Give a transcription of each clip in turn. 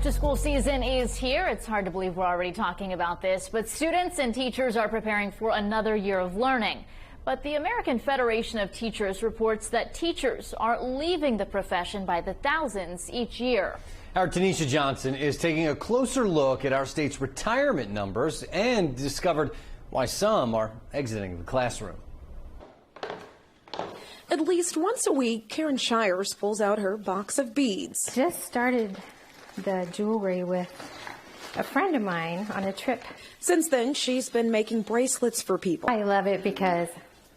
Back-to-school season is here. It's hard to believe we're already talking about this, but students and teachers are preparing for another year of learning. But the American Federation of Teachers reports that teachers are leaving the profession by the thousands each year. Our Tonisha Johnson is taking a closer look at our state's retirement numbers and discovered why some are exiting the classroom. At least once a week, Karen Shires pulls out her box of beads. Just started the jewelry with a friend of mine on a trip. Since then, she's been making bracelets for people. I love it because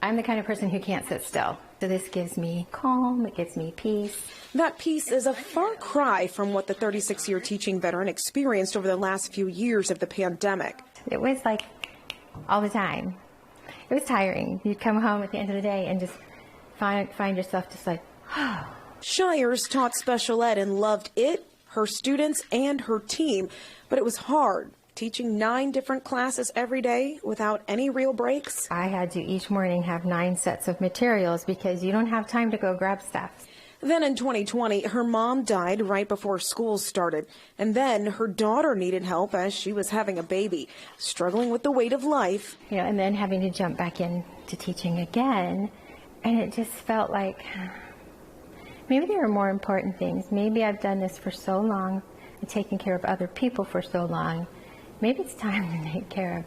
I'm the kind of person who can't sit still. So this gives me calm, it gives me peace. That peace is a far cry from what the 36-year teaching veteran experienced over the last few years of the pandemic. It was like all the time. It was tiring. You'd come home at the end of the day and just find yourself just like, oh. Shires taught special ed and loved it, her students, and her team. But it was hard, teaching 9 different classes every day without any real breaks. I had to each morning have 9 sets of materials because you don't have time to go grab stuff. Then in 2020, her mom died right before school started. And then her daughter needed help as she was having a baby, struggling with the weight of life. You know, and then having to jump back into teaching again. And it just felt like maybe there are more important things. Maybe I've done this for so long and taken care of other people for so long. Maybe it's time to take care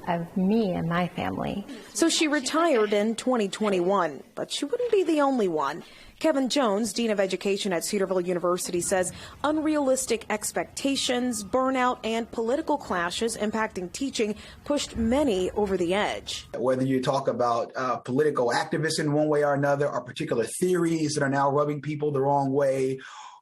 of me and my family. So she retired in 2021, but she wouldn't be the only one. Kevin Jones, Dean of Education at Cedarville University, says unrealistic expectations, burnout, and political clashes impacting teaching pushed many over the edge. Whether you talk about political activists in one way or another, or particular theories that are now rubbing people the wrong way,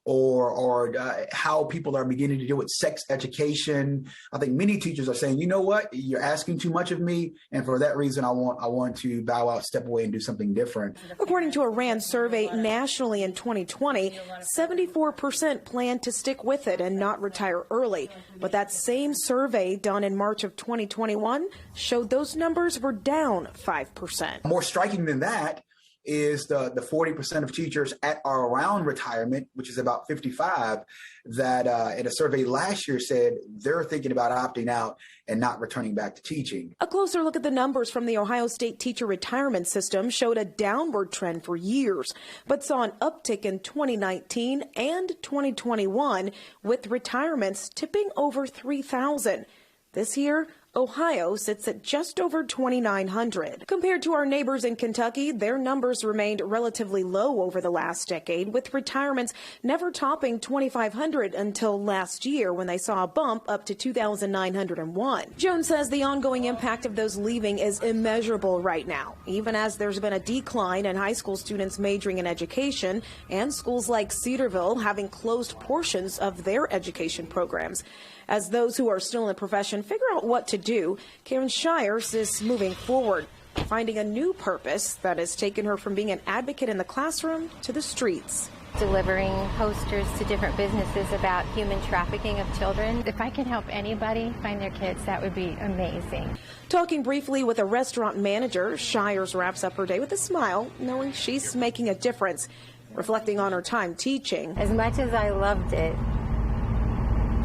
or how people are beginning to deal with sex education. I think many teachers are saying, you know what, you're asking too much of me, and for that reason, I want to bow out, step away, and do something different. According to a RAND survey nationally in 2020, 74% plan to stick with it and not retire early. But that same survey done in March of 2021 showed those numbers were down 5%. More striking than that is the 40% of teachers at or around retirement, which is about 55, that in a survey last year said they're thinking about opting out and not returning back to teaching. A closer look at the numbers from the Ohio State teacher retirement system showed a downward trend for years, but saw an uptick in 2019 and 2021, with retirements tipping over 3,000. This year, Ohio sits at just over 2,900. Compared to our neighbors in Kentucky, their numbers remained relatively low over the last decade, with retirements never topping 2,500 until last year when they saw a bump up to 2,901. Jones says the ongoing impact of those leaving is immeasurable right now, even as there's been a decline in high school students majoring in education and schools like Cedarville having closed portions of their education programs. As those who are still in the profession figure out what to do, Karen Shires is moving forward, finding a new purpose that has taken her from being an advocate in the classroom to the streets. Delivering posters to different businesses about human trafficking of children. If I can help anybody find their kids, that would be amazing. Talking briefly with a restaurant manager, Shires wraps up her day with a smile, knowing she's making a difference. Reflecting on her time teaching. As much as I loved it,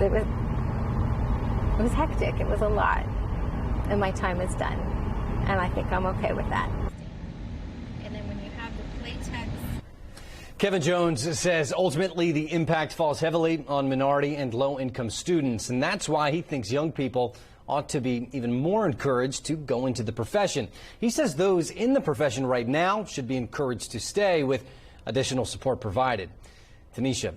it was hectic. It was a lot. And my time is done. And I think I'm okay with that. And then when you have the play text. Kevin Jones says ultimately the impact falls heavily on minority and low-income students. And that's why he thinks young people ought to be even more encouraged to go into the profession. He says those in the profession right now should be encouraged to stay with additional support provided. Tonisha.